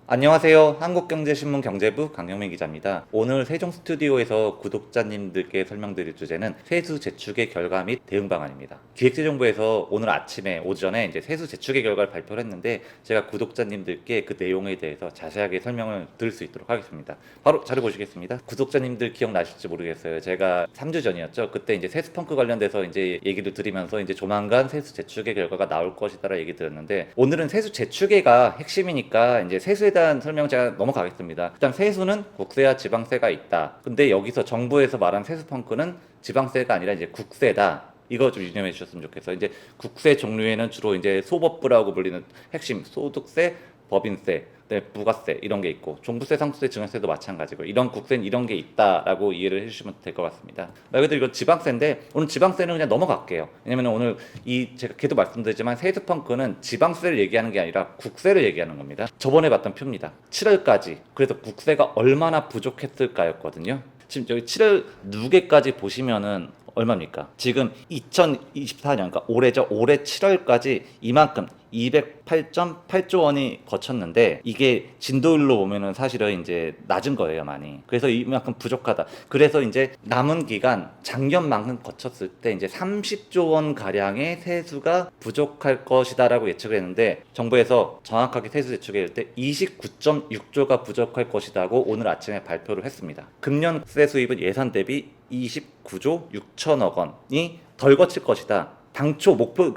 안녕하세요. 한국경제신문 경제부 강영민 기자입니다. 오늘 세종 스튜디오에서 구독자님들께 설명드릴 주제는 세수 제축의 결과 및 대응 방안입니다. 기획재정부에서 오늘 아침에 오전에 이제 세수 제축의 결과를 발표를 했는데 제가 구독자님들께 그 내용에 대해서 자세하게 설명을 드릴 수 있도록 하겠습니다. 바로 자료 보시겠습니다. 구독자님들 기억나실지 모르겠어요. 제가 3주 전이었죠. 그때 이제 세수 펑크 관련돼서 이제 얘기를 드리면서 이제 조만간 세수 제축의 결과가 나올 것이다라 얘기 드렸는데, 오늘은 세수 제축의가 핵심이니까 이제 세수에 대한 설명 제가 넘어가겠습니다. 일단 세수는 국세와 지방세가 있다. 근데 여기서 정부에서 말한 세수 펑크는 지방세가 아니라 이제 국세다. 이거 좀 유념해 주셨으면 좋겠어요. 이제 국세 종류에는 주로 이제 소법부라고 불리는 핵심 소득세, 법인세, 부가세 이런 게 있고, 종부세, 상속세, 증여세도 마찬가지고, 이런 국세는 이런 게 있다라고 이해를 해주시면 될 것 같습니다. 말 그대로 이건 지방세인데 오늘 지방세는 그냥 넘어갈게요. 왜냐면 오늘 제가 계속 말씀드리지만 세수 펑크는 지방세를 얘기하는 게 아니라 국세를 얘기하는 겁니다. 저번에 봤던 표입니다. 7월까지 그래서 국세가 얼마나 부족했을까였거든요. 지금 여기 7월 누계까지 보시면은 얼마입니까? 지금 2024년, 그러니까 올해죠. 올해 7월까지 이만큼 208.8조 원이 거쳤는데, 이게 진도율로 보면은 사실은 이제 낮은 거예요, 많이. 그래서 이만큼 부족하다. 그래서 이제 남은 기간 작년만큼 거쳤을 때 이제 30조 원 가량의 세수가 부족할 것이다라고 예측을 했는데, 정부에서 정확하게 세수 제축을 때 29.6조가 부족할 것이다고 오늘 아침에 발표를 했습니다. 금년 세수입은 예산 대비 29조 6천억 원이 덜 거칠 것이다. 당초 목표,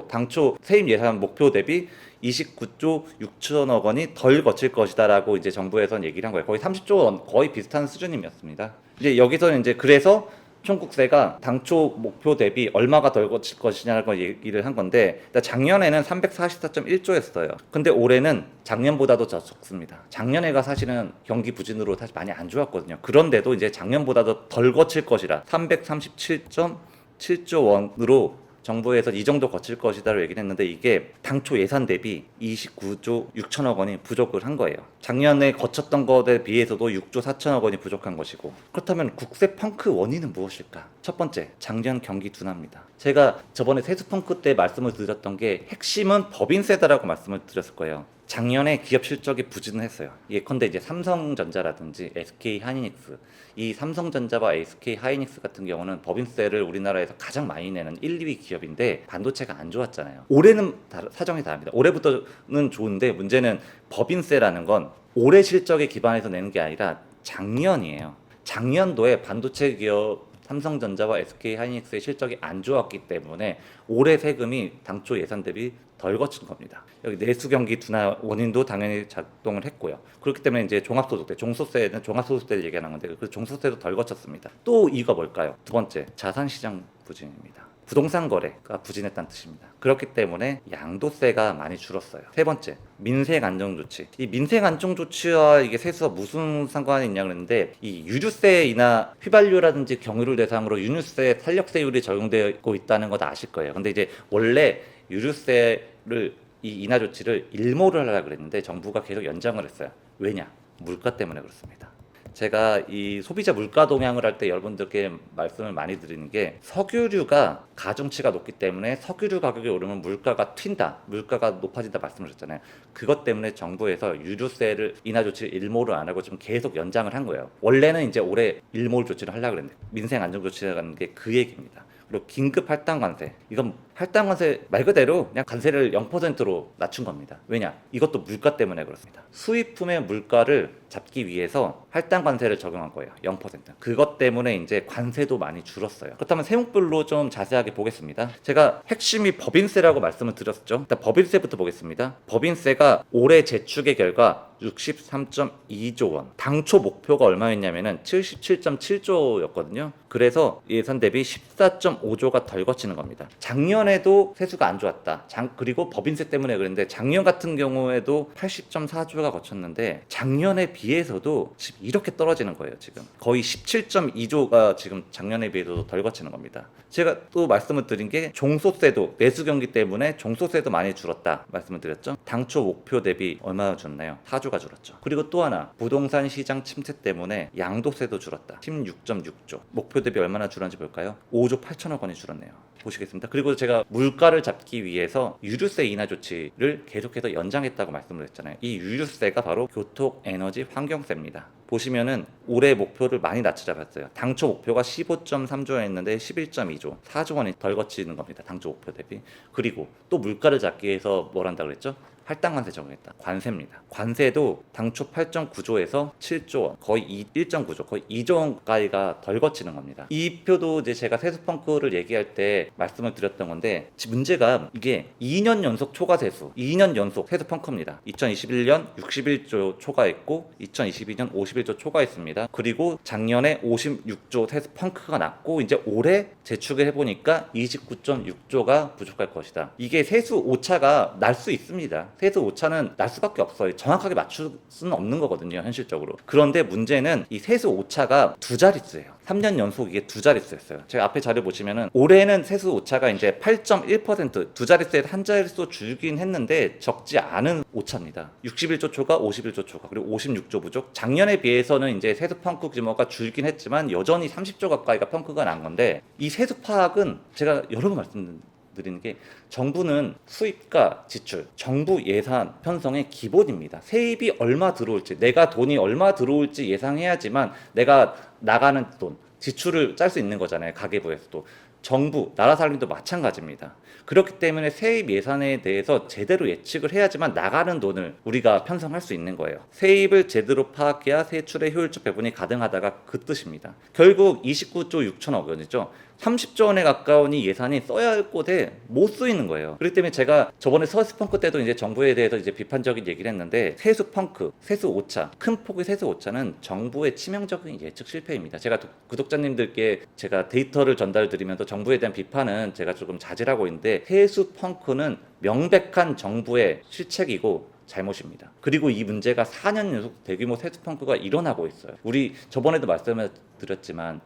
당초 세입 예산 목표 대비 29조 6천억 원이 덜 거칠 것이다라고 이제 정부에서는 얘기를 한 거예요. 거의 30조 원, 거의 비슷한 수준이었습니다. 이제 여기서는 이제 그래서 총국세가 당초 목표 대비 얼마가 덜 거칠 것이냐고 얘기를 한 건데, 작년에는 344.1조였어요. 근데 올해는 작년보다도 더 적습니다. 작년에가 사실은 경기 부진으로 사실 많이 안 좋았거든요. 그런데도 이제 작년보다도 덜 거칠 것이라 337.7조 원으로 정부에서 이 정도 거칠 것이다라고 얘기를 했는데, 이게 당초 예산 대비 29조 6천억 원이 부족을 한 거예요. 작년에 거쳤던 것에 비해서도 6조 4천억 원이 부족한 것이고, 그렇다면 국세 펑크 원인은 무엇일까? 첫 번째, 작년 경기 둔화입니다. 제가 저번에 세수 펑크 때 말씀을 드렸던 게 핵심은 법인세다라고 말씀을 드렸을 거예요. 작년에 기업 실적이 부진을 했어요. 예컨대 이제 삼성전자라든지 SK 하이닉스, 이 삼성전자와 SK 하이닉스 같은 경우는 법인세를 우리나라에서 가장 많이 내는 1, 2위 기업인데 반도체가 안 좋았잖아요. 올해는 사정이 다릅니다. 올해부터는 좋은데 문제는 법인세라는 건 올해 실적에 기반해서 내는 게 아니라 작년이에요. 작년도에 반도체 기업 삼성전자와 SK 하이닉스의 실적이 안 좋았기 때문에 올해 세금이 당초 예산 대비 덜 거친 겁니다. 여기 내수 경기 둔화 원인도 당연히 작동을 했고요. 그렇기 때문에 이제 종합소득세, 종소세는 종합소득세를 얘기하는 건데, 그 종소세도 덜 거쳤습니다. 또 이거 뭘까요? 두 번째, 자산시장 부진입니다. 부동산 거래가 부진했다는 뜻입니다. 그렇기 때문에 양도세가 많이 줄었어요. 세 번째, 민생 안정 조치. 이 민생 안정 조치와 이게 세수와 무슨 상관이 있냐 그랬는데, 이 유류세 인하 휘발유라든지 경유를 대상으로 유류세 탄력세율이 적용되고 있다는 거 다 아실 거예요. 근데 이제 원래 유류세를 이 인하 조치를 일몰을 하려고 그랬는데 정부가 계속 연장을 했어요. 왜냐? 물가 때문에 그렇습니다. 제가 이 소비자 물가 동향을 할 때 여러분들께 말씀을 많이 드리는 게, 석유류가 가중치가 높기 때문에 석유류 가격이 오르면 물가가 튄다, 물가가 높아진다 말씀을 드렸잖아요. 그것 때문에 정부에서 유류세를 인하 조치를 일몰을 안 하고 좀 계속 연장을 한 거예요. 원래는 이제 올해 일몰 조치를 하려고 그랬는데, 민생 안정 조치라는 게 그 얘기입니다. 그리고 긴급 할당 관세, 이건 할당 관세 말 그대로 그냥 관세를 0%로 낮춘 겁니다. 왜냐? 이것도 물가 때문에 그렇습니다. 수입품의 물가를 잡기 위해서 할당 관세를 적용한 거예요. 0%. 그것 때문에 이제 관세도 많이 줄었어요. 그렇다면 세목별로 좀 자세하게 보겠습니다. 제가 핵심이 법인세라고 말씀을 드렸죠. 일단 법인세부터 보겠습니다. 법인세가 올해 제축의 결과 63.2조 원. 당초 목표가 얼마였냐면은 77.7조였거든요. 그래서 예산 대비 14.5조가 덜 거치는 겁니다. 작년에도 세수가 안 좋았다. 그리고 법인세 때문에 그랬는데, 작년 같은 경우에도 80.4조가 거쳤는데 작년에 비해서도 지금 이렇게 떨어지는 거예요. 지금 거의 17.2조가 지금 작년에 비해서도 덜 거치는 겁니다. 제가 또 말씀을 드린 게, 종소세도 내수 경기 때문에 종소세도 많이 줄었다 말씀을 드렸죠. 당초 목표 대비 얼마나 줄었나요? 4조가 줄었죠. 그리고 또 하나, 부동산 시장 침체 때문에 양도세도 줄었다. 16.6조. 목표 대비 얼마나 줄었는지 볼까요? 5조 8천억 원이 줄었네요. 보시겠습니다. 그리고 제가 물가를 잡기 위해서 유류세 인하 조치를 계속해서 연장했다고 말씀을 했잖아요. 이 유류세가 바로 교통, 에너지, 환경세입니다. 보시면은 올해 목표를 많이 낮춰 잡았어요. 당초 목표가 15.3조였는데 11.2조, 4조 원이 덜 거치는 겁니다. 당초 목표 대비. 그리고 또 물가를 잡기 위해서 뭘 한다고 그랬죠? 할당 관세 적용했다. 관세입니다. 관세도 당초 8.9조에서 7조 원, 거의 1.9조, 거의 2조 원가까이가 덜 거치는 겁니다. 이 표도 이제 제가 세수 펑크를 얘기할 때 말씀을 드렸던 건데 문제가 이게 2년 연속 초과 세수, 2년 연속 세수 펑크입니다. 2021년 61조 초과했고 2022년 51조 초과했습니다. 그리고 작년에 56조 세수 펑크가 났고 이제 올해 재축을 해보니까 29.6조가 부족할 것이다. 이게 세수 오차가 날 수 있습니다. 세수 오차는 날 수밖에 없어요. 정확하게 맞출 수는 없는 거거든요, 현실적으로. 그런데 문제는 이 세수 오차가 두 자릿수예요. 3년 연속 이게 두 자릿수였어요. 제가 앞에 자료 보시면은 올해는 세수 오차가 이제 8.1%, 두 자릿수에서 한 자릿수 줄긴 했는데 적지 않은 오차입니다. 61조 초과, 51조 초과, 그리고 56조 부족. 작년에 비해서는 이제 세수 펑크 규모가 줄긴 했지만 여전히 30조 가까이가 펑크가 난 건데 이 세수 파악은 제가 여러 번 말씀드리는 게 정부는 수입과 지출, 정부 예산 편성의 기본입니다. 세입이 얼마 들어올지, 내가 돈이 얼마 들어올지 예상해야지만 내가 나가는 돈, 지출을 짤 수 있는 거잖아요. 가계부에서도. 정부, 나라 살림도 마찬가지입니다. 그렇기 때문에 세입 예산에 대해서 제대로 예측을 해야지만 나가는 돈을 우리가 편성할 수 있는 거예요. 세입을 제대로 파악해야 세출의 효율적 배분이 가능하다가 그 뜻입니다. 결국 29조 6천억 원이죠. 30조 원에 가까운 이 예산이 써야 할 곳에 못 쓰이는 거예요. 그렇기 때문에 제가 저번에 세수 펑크 때도 이제 정부에 대해서 이제 비판적인 얘기를 했는데 세수 펑크, 세수 오차, 큰 폭의 세수 오차는 정부의 치명적인 예측 실패입니다. 제가 구독자님들께 제가 데이터를 전달드리면서 정부에 대한 비판은 제가 조금 자제하고 있는데 세수 펑크는 명백한 정부의 실책이고 잘못입니다. 그리고 이 문제가 4년 연속 대규모 세수 펑크가 일어나고 있어요. 우리 저번에도 말씀을 드렸지만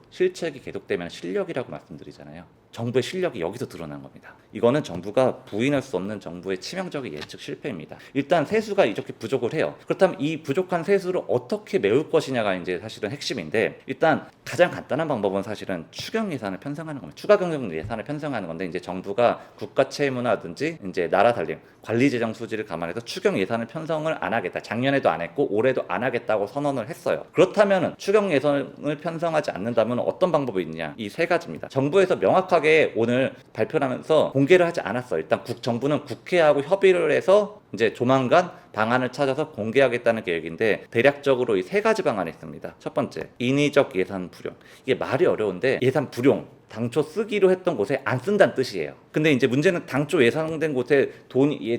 실책이 계속되면 실력이라고 말씀드리잖아요. 정부의 실력이 여기서 드러난 겁니다. 이거는 정부가 부인할 수 없는 정부의 치명적인 예측 실패입니다. 일단 세수가 이렇게 부족을 해요. 그렇다면 이 부족한 세수를 어떻게 메울 것이냐가 이제 사실은 핵심인데 일단 가장 간단한 방법은 사실은 추경 예산을 편성하는 겁니다. 추가 경정 예산을 편성하는 건데 이제 정부가 국가 채무라든지 이제 나라 살림, 관리 재정 수지를 감안해서 추경 예산을 편성을 안 하겠다. 작년에도 안 했고 올해도 안 하겠다고 선언을 했어요. 그렇다면은 추경 예산을 편성하지 않는다면 어떤 방법이 있냐? 이 세 가지입니다. 정부에서 명확하게 오늘 발표를 하면서 공개를 하지 않았어요. 일단 정부는 국회하고 협의를 해서 이제 조만간 방안을 찾아서 공개하겠다는 계획인데 대략적으로 이 세 가지 방안이 있습니다. 첫 번째, 인위적 예산 불용. 이게 말이 어려운데 예산 불용. 당초 쓰기로 했던 곳에 안 쓴다는 뜻이에요. 근데 이제 문제는 당초 예상된 곳에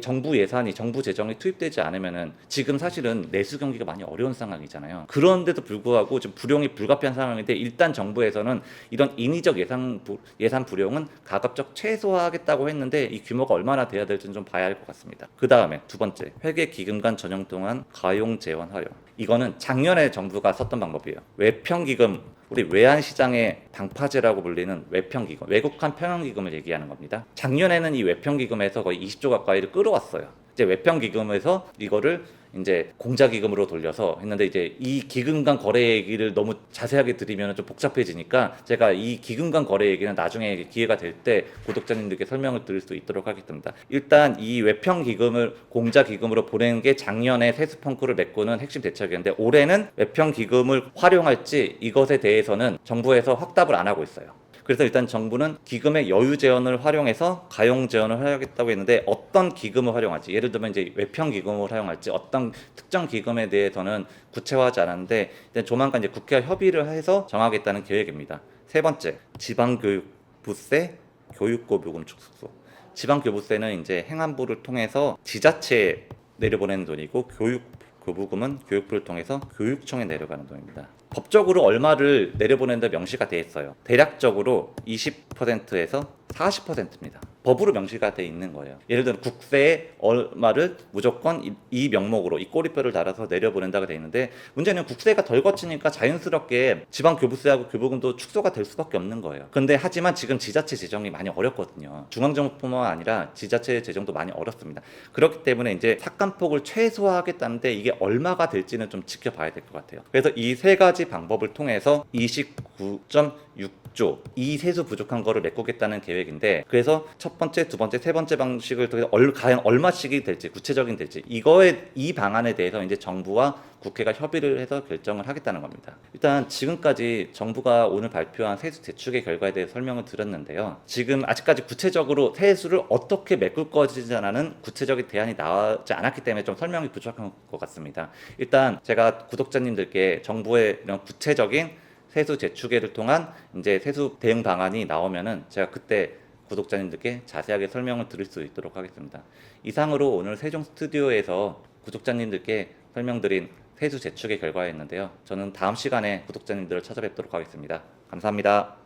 정부 예산이, 정부 재정이 투입되지 않으면은 지금 사실은 내수 경기가 많이 어려운 상황이잖아요. 그런데도 불구하고 지금 불용이 불가피한 상황인데 일단 정부에서는 이런 인위적 예산 불용은 가급적 최소화하겠다고 했는데 이 규모가 얼마나 돼야 될지는 좀 봐야 할 것 같습니다. 그 다음에 두 번째, 회계 기금 간 전용 동안 가용 재원 활용. 이거는 작년에 정부가 썼던 방법이에요. 외평기금, 우리 외환시장의 방파제라고 불리는 외평기금, 외국한 평형기금을 얘기하는 겁니다. 작년에는 이 외평기금에서 거의 20조 가까이를 끌어왔어요. 이제 외평기금에서 이거를 이제 공자기금으로 돌려서 했는데 이제 이 기금 간 거래 얘기를 너무 자세하게 드리면 좀 복잡해지니까 제가 이 기금 간 거래 얘기는 나중에 기회가 될 때 구독자님들께 설명을 드릴 수 있도록 하겠습니다. 일단 이 외평기금을 공자기금으로 보내는 게 작년에 세수 펑크를 메꾸는 핵심 대책이었는데 올해는 외평기금을 활용할지 이것에 대해서는 정부에서 확답을 안 하고 있어요. 그래서 일단 정부는 기금의 여유 재원을 활용해서 가용 재원을 하겠다고 했는데 어떤 기금을 활용할지, 예를 들면 이제 외평 기금을 활용할지 어떤 특정 기금에 대해서는 구체화하지 않았는데 조만간 이제 국회와 협의를 해서 정하겠다는 계획입니다. 세 번째, 지방교육부세, 교육고부금 축소. 지방교부세는 이제 행안부를 통해서 지자체에 내려보내는 돈이고 교육고부금은 교육부를 통해서 교육청에 내려가는 돈입니다. 법적으로 얼마를 내려보낸다 명시가 돼 있어요. 대략적으로 20%에서 40%입니다. 법으로 명시가 돼 있는 거예요. 예를 들어 국세에 얼마를 무조건 이 명목으로 이 꼬리표를 달아서 내려보낸다고 돼 있는데 문제는 국세가 덜 거치니까 자연스럽게 지방교부세하고 교부금도 축소가 될 수밖에 없는 거예요. 그런데 하지만 지금 지자체 재정이 많이 어렵거든요. 중앙정부뿐만 아니라 지자체 재정도 많이 어렵습니다. 그렇기 때문에 이제 삭감폭을 최소화하겠다는데 이게 얼마가 될지는 좀 지켜봐야 될 것 같아요. 그래서 이 세 가지 방법을 통해서 29.6 6조 이 세수 부족한 거를 메꾸겠다는 계획인데, 그래서 첫 번째, 두 번째, 세 번째 방식을 통해서 과연 얼마씩이 될지, 구체적인 될지, 이 방안에 대해서 이제 정부와 국회가 협의를 해서 결정을 하겠다는 겁니다. 일단 지금까지 정부가 오늘 발표한 세수 대축의 결과에 대해 설명을 드렸는데요. 지금 아직까지 구체적으로 세수를 어떻게 메꿀 것이라는 구체적인 대안이 나오지 않았기 때문에 좀 설명이 부족한 것 같습니다. 일단 제가 구독자님들께 정부의 이런 구체적인 세수 재추계를 통한 이제 세수 대응 방안이 나오면은 제가 그때 구독자님들께 자세하게 설명을 드릴 수 있도록 하겠습니다. 이상으로 오늘 세종 스튜디오에서 구독자님들께 설명드린 세수 재추계 결과였는데요. 저는 다음 시간에 구독자님들을 찾아뵙도록 하겠습니다. 감사합니다.